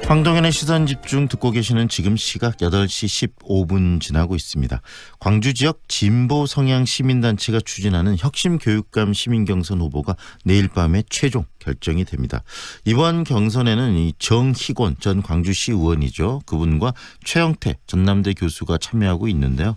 황동현의 시선집중 듣고 계시는 지금 시각 8시 15분 지나고 있습니다. 광주 지역 진보 성향 시민단체가 추진하는 혁신 교육감 시민경선 후보가 내일 밤에 최종 결정이 됩니다. 이번 경선에는 이 정희곤 전 광주시 의원이죠. 그분과 최영태 전남대 교수가 참여하고 있는데요.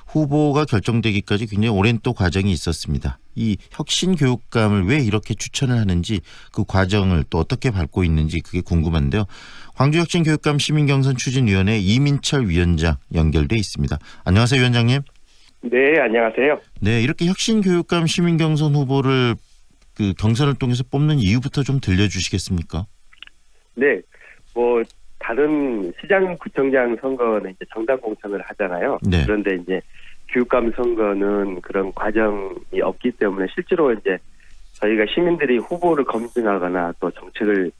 후보가 결정되기까지 굉장히 오랜 또 과정이 있었습니다. 이 혁신 교육감을 왜 이렇게 추천을 하는지 그 과정을 또 어떻게 밟고 있는지 그게 궁금한데요. 광주혁신교육감 시민경선 추진위원회 이민철 위원장 연결돼 있습니다. 안녕하세요, 위원장님. 네, 안녕하세요. 네, 이렇게 혁신교육감 시민경선 후보를 그 경선을 통해서 뽑는 이유부터 좀 들려주시겠습니까? 네, 다른 시장구청장 선거는 이제 정당 공천을 하잖아요. 네. 그런데 이제 교육감 선거는 그런 과정이 없기 때문에 실제로 이제 저희가 시민들이 후보를 검증하거나 또 정책을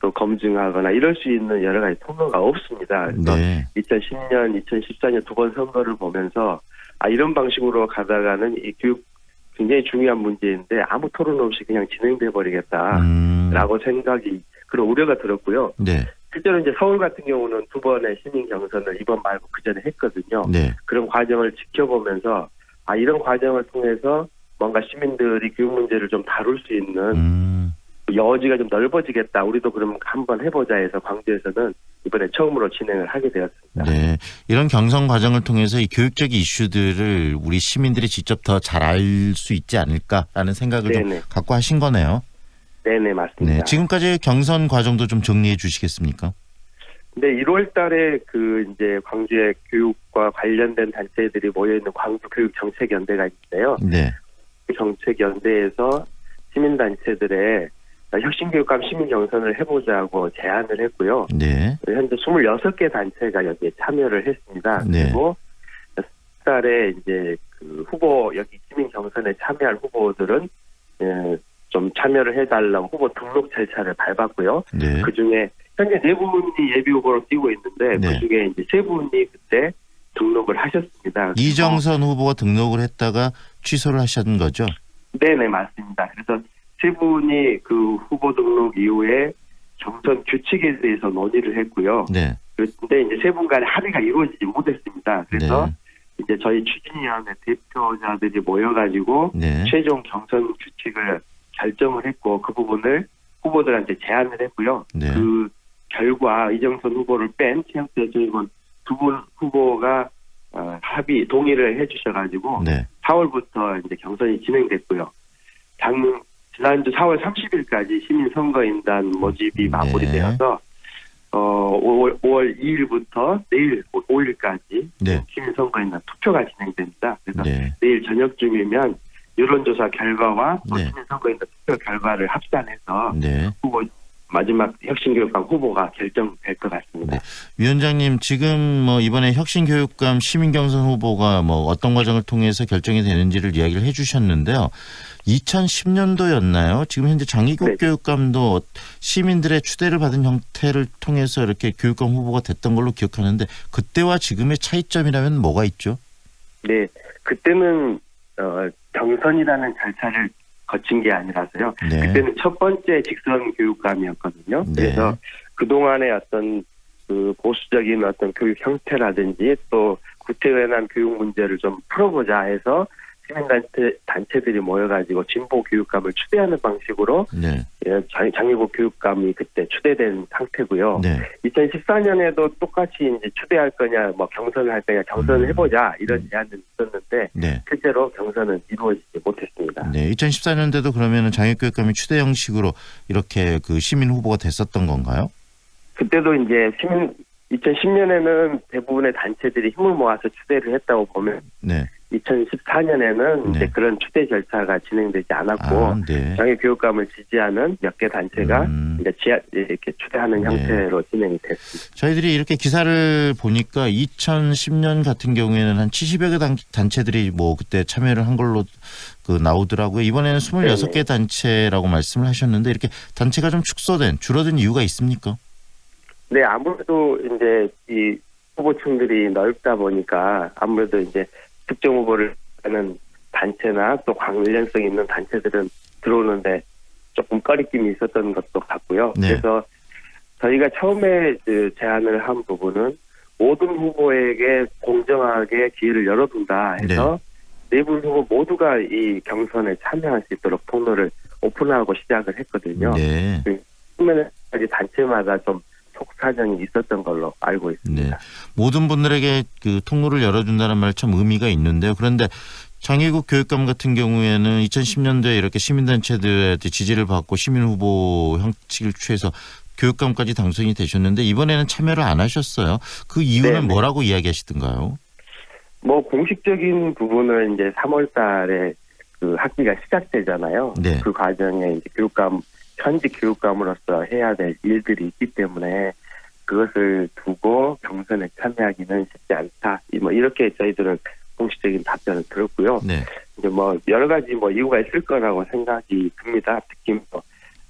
또 검증하거나 이럴 수 있는 여러 가지 통로가 없습니다. 그래서 네. 2010년, 2014년 두 번 선거를 보면서 이런 방식으로 가다가는 이 교육 굉장히 중요한 문제인데 아무 토론 없이 그냥 진행돼 버리겠다라고 생각이 그런 우려가 들었고요. 네. 실제로 이제 서울 같은 경우는 두 번의 시민 경선을 이번 말고 그 전에 했거든요. 네. 그런 과정을 지켜보면서 이런 과정을 통해서 뭔가 시민들이 교육 문제를 좀 다룰 수 있는 여지가 좀 넓어지겠다. 우리도 그럼 한번 해보자 해서 광주에서는 이번에 처음으로 진행을 하게 되었습니다. 네, 이런 경선 과정을 통해서 이 교육적 이슈들을 우리 시민들이 직접 더 잘 알 수 있지 않을까라는 생각을 좀 갖고 하신 거네요. 네네, 맞습니다. 네, 지금까지의 경선 과정도 좀 정리해 주시겠습니까? 네, 1월 달에 이제 광주의 교육과 관련된 단체들이 모여있는 광주교육정책연대가 있는데요. 네. 정책연대에서 시민단체들의 혁신교육감 시민경선을 해보자고 제안을 했고요. 네. 현재 26개 단체가 여기에 참여를 했습니다. 네. 그리고 4달에 이제 여기 시민경선에 참여할 후보들은 좀 참여를 해달라고 후보 등록 절차를 밟았고요. 네. 그 중에 현재 4분이 예비 후보로 뛰고 있는데 네. 그 중에 이제 3분이 그때 등록을 하셨습니다. 이정선 후보가 등록을 했다가 취소를 하신 거죠? 네네, 맞습니다. 그래서 3분이 그 후보 등록 이후에 경선 규칙에 대해서 논의를 했고요. 네. 그런데 이제 3분 간의 합의가 이루어지지 못했습니다. 그래서 네. 이제 저희 추진위원회 대표자들이 모여가지고 네. 최종 경선 규칙을 결정을 했고 그 부분을 후보들한테 제안을 했고요. 네. 그 결과 이정선 후보를 뺀 최영태 저희건 두 분 후보가 동의를 해주셔가지고 네. 4월부터 이제 경선이 진행됐고요. 지난주 4월 30일까지 시민선거인단 모집이 마무리되어서 5월 2일부터 내일 5일까지 네. 시민선거인단 투표가 진행됩니다. 그래서 네. 내일 저녁쯤이면 여론조사 결과와 또 네. 시민선거인단 투표 결과를 합산해서 네. 후보 마지막 혁신교육감 후보가 결정될 것 같습니다. 네. 위원장님, 지금 이번에 혁신교육감 시민경선 후보가 어떤 과정을 통해서 결정이 되는지를 이야기를 해주셨는데요. 2010년도였나요? 지금 현재 장희국 네. 교육감도 시민들의 추대를 받은 형태를 통해서 이렇게 교육감 후보가 됐던 걸로 기억하는데 그때와 지금의 차이점이라면 뭐가 있죠? 네, 그때는 경선이라는 절차를 거친 게 아니라서요. 네. 그때는 첫 번째 직선 교육감이었거든요. 네. 그래서 그동안의 어떤 보수적인 어떤 교육 형태라든지 또 구태연한 교육 문제를 좀 풀어보자 해서 시민단체들이 모여가지고 진보 교육감을 추대하는 방식으로 네. 장희국 교육감이 그때 추대된 상태고요. 네. 2014년에도 똑같이 이제 추대할 거냐, 경선을 할 거냐, 경선을 해보자 이런 제안들이 있었는데 네. 실제로 경선은 이루어지지 못했습니다. 네. 2014년대도 그러면은 장희국 교육감이 추대 형식으로 이렇게 그 시민 후보가 됐었던 건가요? 그때도 이제 2010년에는 대부분의 단체들이 힘을 모아서 추대를 했다고 보면. 네. 2014년에는 이제 그런 추대 절차가 진행되지 않았고 네. 장애 교육감을 지지하는 몇 개 단체가 이제 이렇게 추대하는 형태로 진행이 됐습니다. 저희들이 이렇게 기사를 보니까 2010년 같은 경우에는 한 70여 개 단체들이 그때 참여를 한 걸로 나오더라고요. 이번에는 26개 단체라고 말씀을 하셨는데 이렇게 단체가 좀 줄어든 이유가 있습니까? 네, 아무래도 이제 이 후보층들이 넓다 보니까 아무래도 이제 특정 후보를 하는 단체나 또 관련성 있는 단체들은 들어오는데 조금 꺼리낌이 있었던 것도 같고요. 네. 그래서 저희가 처음에 제안을 한 부분은 모든 후보에게 공정하게 기회를 열어둔다 해서 네 분 후보 모두가 이 경선에 참여할 수 있도록 통로를 오픈하고 시작을 했거든요. 네. 처음에는 단체마다 좀 속사정이 있었던 걸로 알고 있습니다. 네. 모든 분들에게 그 통로를 열어준다는 말 참 의미가 있는데요. 그런데 장혜국 교육감 같은 경우에는 2010년도에 이렇게 시민단체들한테 지지를 받고 시민후보 형식을 취해서 교육감까지 당선이 되셨는데 이번에는 참여를 안 하셨어요. 그 이유는 네네. 뭐라고 이야기하시던가요? 뭐 공식적인 부분은 이제 3월 달에 그 학기가 시작되잖아요. 네. 그 과정에 이제 현직 교육감으로서 해야 될 일들이 있기 때문에 그것을 두고 경선에 참여하기는 쉽지 않다. 뭐 이렇게 저희들은 공식적인 답변을 들었고요. 네. 이제 뭐 여러 가지 뭐 이유가 있을 거라고 생각이 듭니다. 특히 뭐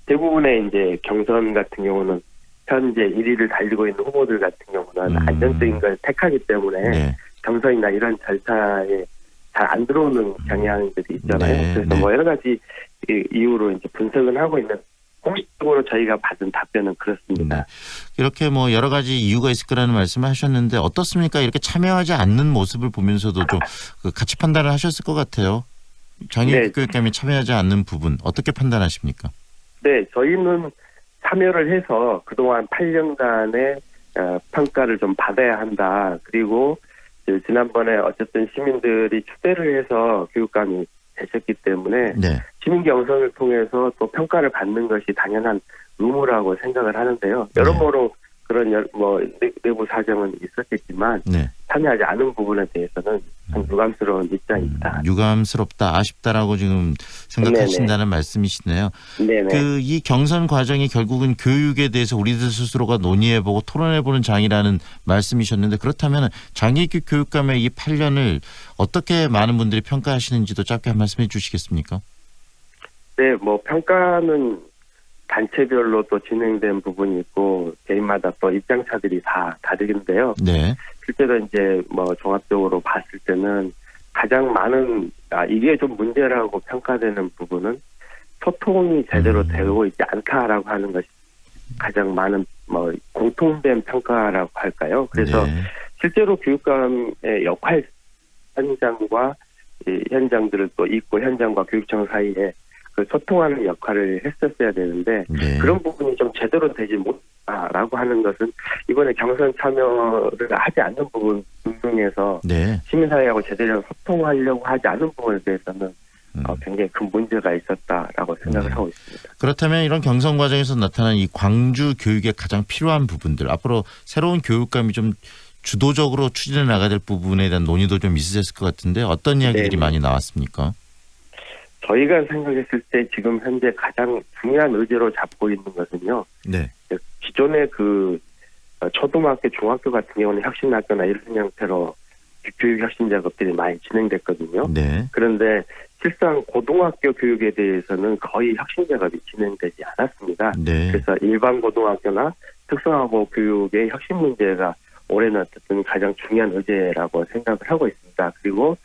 대부분의 이제 경선 같은 경우는 현재 1위를 달리고 있는 후보들 같은 경우는 안정적인 걸 택하기 때문에 네. 경선이나 이런 절차에 잘 안 들어오는 경향들이 있잖아요. 네, 그래서 네. 뭐 여러 가지 이유로 이제 분석은 하고 있는 공식적으로 저희가 받은 답변은 그렇습니다. 네. 이렇게 뭐 여러 가지 이유가 있을 거라는 말씀을 하셨는데 어떻습니까? 이렇게 참여하지 않는 모습을 보면서도 좀 그 같이 판단을 하셨을 것 같아요. 장혜국 네. 교육감이 참여하지 않는 부분 어떻게 판단하십니까? 네, 저희는 참여를 해서 그동안 8년간의 평가를 좀 받아야 한다. 그리고 지난번에 어쨌든 시민들이 추대를 해서 교육감이 되셨기 때문에 네. 시민 경선을 통해서 또 평가를 받는 것이 당연한 의무라고 생각을 하는데요. 여러모로 그런 뭐 내부 사정은 있었겠지만 네. 참여하지 않은 부분에 대해서는 참 유감스러운 입장입니다. 유감스럽다, 아쉽다라고 지금 생각하신다는 말씀이시네요. 네네. 그 이 경선 과정이 결국은 교육에 대해서 우리들 스스로가 논의해보고 토론해보는 장이라는 말씀이셨는데 그렇다면 장혜국 교육감의 이 8년을 어떻게 많은 분들이 평가하시는지도 짧게 한 말씀해 주시겠습니까? 네, 뭐 평가는 단체별로 또 진행된 부분이 있고 개인마다 또 입장차들이 다 다르긴데요. 네. 실제로 이제 뭐 종합적으로 봤을 때는 가장 많은 이게 좀 문제라고 평가되는 부분은 소통이 제대로 되고 있지 않다라고 하는 것이 가장 많은 뭐 공통된 평가라고 할까요? 그래서 네. 실제로 교육감의 역할 현장과 이 현장들을 또 있고 현장과 교육청 사이에 그 소통하는 역할을 했었어야 되는데 네. 그런 부분이 좀 제대로 되지 못하라고 하는 것은 이번에 경선 참여를 하지 않는 부분 중에서 네. 시민사회하고 제대로 소통하려고 하지 않는 부분에 대해서는 굉장히 큰 문제가 있었다라고 생각을 하고 있습니다. 그렇다면 이런 경선 과정에서 나타난 이 광주 교육에 가장 필요한 부분들 앞으로 새로운 교육감이 좀 주도적으로 추진해 나가야 될 부분에 대한 논의도 좀 있으셨을 것 같은데 어떤 이야기들이 네네. 많이 나왔습니까? 저희가 생각했을 때 지금 현재 가장 중요한 의제로 잡고 있는 것은요. 네. 기존의 그 초등학교, 중학교 같은 경우는 혁신학교나 이런 형태로 교육 혁신 작업들이 많이 진행됐거든요. 네. 그런데 실상 고등학교 교육에 대해서는 거의 혁신 작업이 진행되지 않았습니다. 네. 그래서 일반 고등학교나 특성화고 교육의 혁신 문제가 올해는 어쨌든 가장 중요한 의제라고 생각을 하고 있습니다. 그리고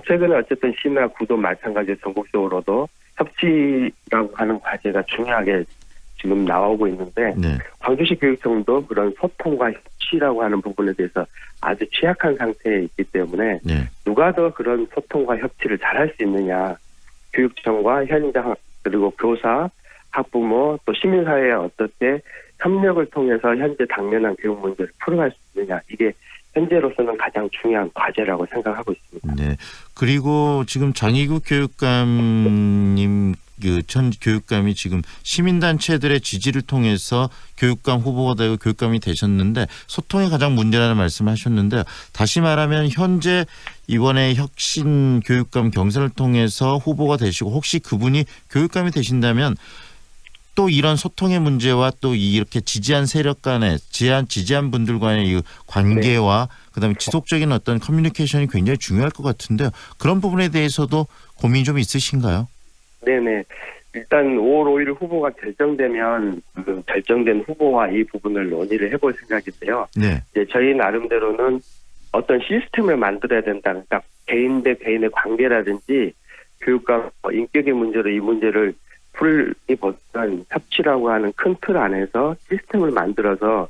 최근에 어쨌든 시나 구도 마찬가지로 전국적으로도 협치라고 하는 과제가 중요하게 지금 나오고 있는데 네. 광주시 교육청도 그런 소통과 협치라고 하는 부분에 대해서 아주 취약한 상태에 있기 때문에 네. 누가 더 그런 소통과 협치를 잘할 수 있느냐. 교육청과 현장 그리고 교사, 학부모 또 시민사회에 어떻게 협력을 통해서 현재 당면한 교육 문제를 풀어갈 수 있느냐. 이게 현재로서는 가장 중요한 과제라고 생각하고 있습니다. 네. 그리고 지금 장희국 교육감님 전 교육감이 지금 시민단체들의 지지를 통해서 교육감 후보가 되고 교육감이 되셨는데 소통이 가장 문제라는 말씀을 하셨는데 다시 말하면 현재 이번에 혁신 교육감 경선을 통해서 후보가 되시고 혹시 그분이 교육감이 되신다면 또 이런 소통의 문제와 또 이렇게 지지한 세력 간의 지지한 분들 간의 이 관계와 그다음에 지속적인 어떤 커뮤니케이션이 굉장히 중요할 것 같은데요. 그런 부분에 대해서도 고민이 좀 있으신가요? 네네. 일단 5월 5일 후보가 결정되면 그 결정된 후보와 이 부분을 논의를 해볼 생각인데요. 네. 이제 저희 나름대로는 어떤 시스템을 만들어야 된다. 그러니까 개인 대 개인의 관계라든지 교육과 인격의 문제로 이 문제를 풀이보다는 협치라고 하는 큰 틀 안에서 시스템을 만들어서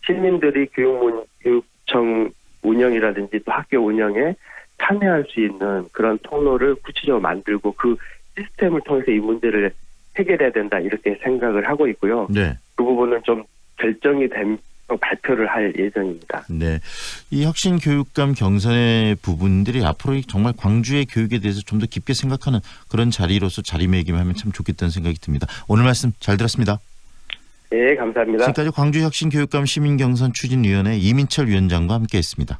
시민들이 교육청 운영이라든지 또 학교 운영에 참여할 수 있는 그런 통로를 구체적으로 만들고 그 시스템을 통해서 이 문제를 해결해야 된다 이렇게 생각을 하고 있고요. 네. 그 부분은 좀 결정이 되면 발표를 할 예정입니다. 네. 이 혁신 교육감 경선의 부분들이 앞으로 정말 광주의 교육에 대해서 좀 더 깊게 생각하는 그런 자리로서 자리매김하면 참 좋겠다는 생각이 듭니다. 오늘 말씀 잘 들었습니다. 네, 감사합니다. 지금까지 광주 혁신 교육감 시민 경선 추진위원회 이민철 위원장과 함께했습니다.